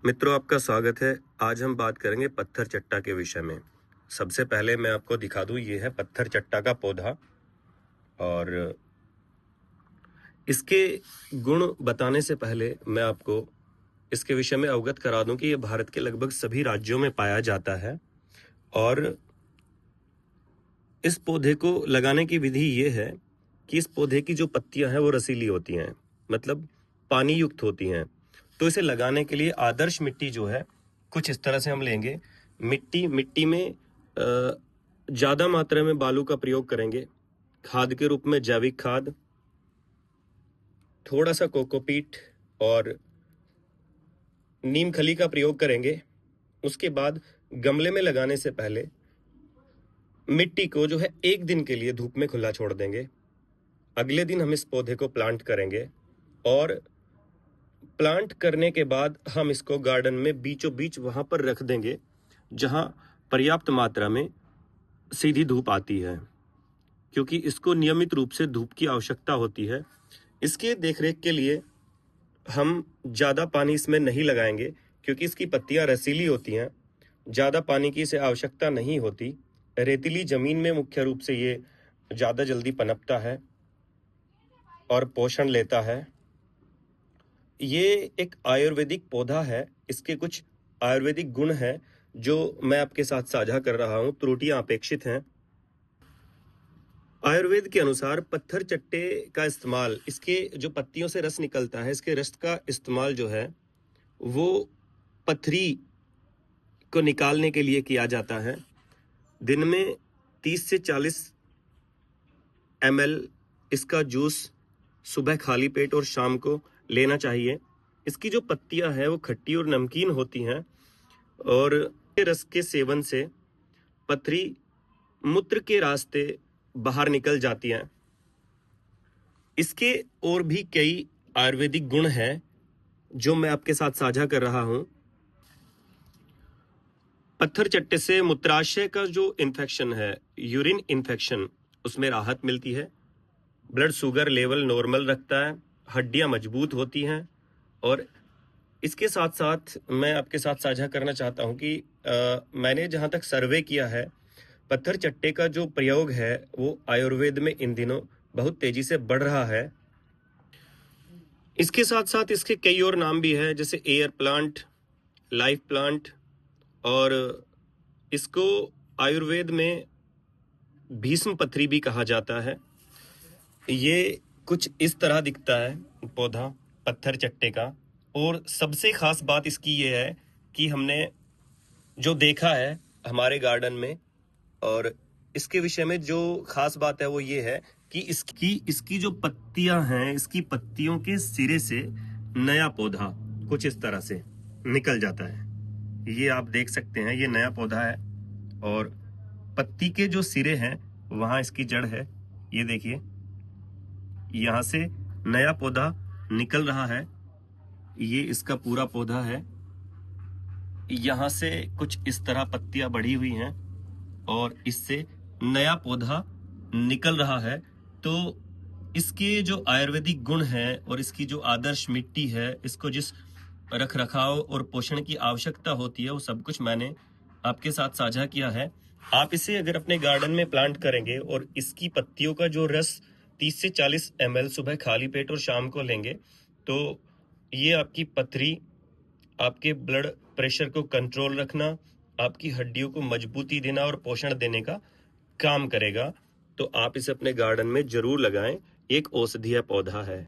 मित्रों, आपका स्वागत है। आज हम बात करेंगे पत्थर चट्टा के विषय में। सबसे पहले मैं आपको दिखा दूं, ये है पत्थर चट्टा का पौधा और इसके गुण बताने से पहले मैं आपको इसके विषय में अवगत करा दूं कि ये भारत के लगभग सभी राज्यों में पाया जाता है और इस पौधे को लगाने की विधि ये है कि इस पौधे की जो पत्तियां हैं वो रसीली होती हैं, मतलब पानी युक्त होती हैं। तो इसे लगाने के लिए आदर्श मिट्टी जो है कुछ इस तरह से हम लेंगे। मिट्टी में ज़्यादा मात्रा में बालू का प्रयोग करेंगे। खाद के रूप में जैविक खाद, थोड़ा सा कोकोपीट और नीम खली का प्रयोग करेंगे। उसके बाद गमले में लगाने से पहले मिट्टी को जो है 1 दिन के लिए धूप में खुला छोड़ देंगे। अगले दिन हम इस पौधे को प्लांट करेंगे और प्लांट करने के बाद हम इसको गार्डन में बीचों बीच वहां पर रख देंगे जहां पर्याप्त मात्रा में सीधी धूप आती है, क्योंकि इसको नियमित रूप से धूप की आवश्यकता होती है। इसके देखरेख के लिए हम ज़्यादा पानी इसमें नहीं लगाएंगे, क्योंकि इसकी पत्तियां रसीली होती हैं। ज़्यादा पानी की इसे आवश्यकता नहीं होती। रेतीली ज़मीन में मुख्य रूप से ये ज़्यादा जल्दी पनपता है और पोषण लेता है। ये एक आयुर्वेदिक पौधा है। इसके कुछ आयुर्वेदिक गुण हैं जो मैं आपके साथ साझा कर रहा हूं। त्रुटियां अपेक्षित हैं। आयुर्वेद के अनुसार पत्थर चट्टे का इस्तेमाल, इसके जो पत्तियों से रस निकलता है, इसके रस का इस्तेमाल जो है वो पथरी को निकालने के लिए किया जाता है। दिन में 30 से 40 ml इसका जूस सुबह खाली पेट और शाम को लेना चाहिए। इसकी जो पत्तियां हैं वो खट्टी और नमकीन होती हैं और रस के सेवन से पथरी मूत्र के रास्ते बाहर निकल जाती हैं। इसके और भी कई आयुर्वेदिक गुण हैं जो मैं आपके साथ साझा कर रहा हूं। पत्थर चट्टे से मूत्राशय का जो इन्फेक्शन है, यूरिन इन्फेक्शन, उसमें राहत मिलती है। ब्लड शुगर लेवल नॉर्मल रखता है। हड्डियां मजबूत होती हैं। और इसके साथ साथ मैं आपके साथ साझा करना चाहता हूं कि मैंने जहां तक सर्वे किया है, पत्थर चट्टे का जो प्रयोग है वो आयुर्वेद में इन दिनों बहुत तेजी से बढ़ रहा है। इसके साथ साथ इसके कई और नाम भी हैं, जैसे एयर प्लांट, लाइफ प्लांट, और इसको आयुर्वेद में भीष्म पथरी भी कहा जाता है। ये कुछ इस तरह दिखता है पौधा पत्थर चट्टे का। और सबसे खास बात इसकी ये है कि हमने जो देखा है हमारे गार्डन में, और इसके विषय में जो खास बात है वो ये है कि इसकी जो पत्तियां हैं, इसकी पत्तियों के सिरे से नया पौधा कुछ इस तरह से निकल जाता है। ये आप देख सकते हैं, ये नया पौधा है और पत्ती के जो सिरे हैं वहां इसकी जड़ है। ये देखिए, यहां से नया पौधा निकल रहा है। ये इसका पूरा पौधा है। यहां से कुछ इस तरह पत्तियां बढ़ी हुई हैं और इससे नया पौधा निकल रहा है। तो इसके जो आयुर्वेदिक गुण हैं और इसकी जो आदर्श मिट्टी है, इसको जिस रख रखाव और पोषण की आवश्यकता होती है, वो सब कुछ मैंने आपके साथ साझा किया है। आप इसे अगर अपने गार्डन में प्लांट करेंगे और इसकी पत्तियों का जो रस 30 से 40 ml सुबह खाली पेट और शाम को लेंगे, तो ये आपकी पथरी, आपके ब्लड प्रेशर को कंट्रोल रखना, आपकी हड्डियों को मजबूती देना और पोषण देने का काम करेगा। तो आप इसे अपने गार्डन में जरूर लगाएं। एक औषधीय पौधा है।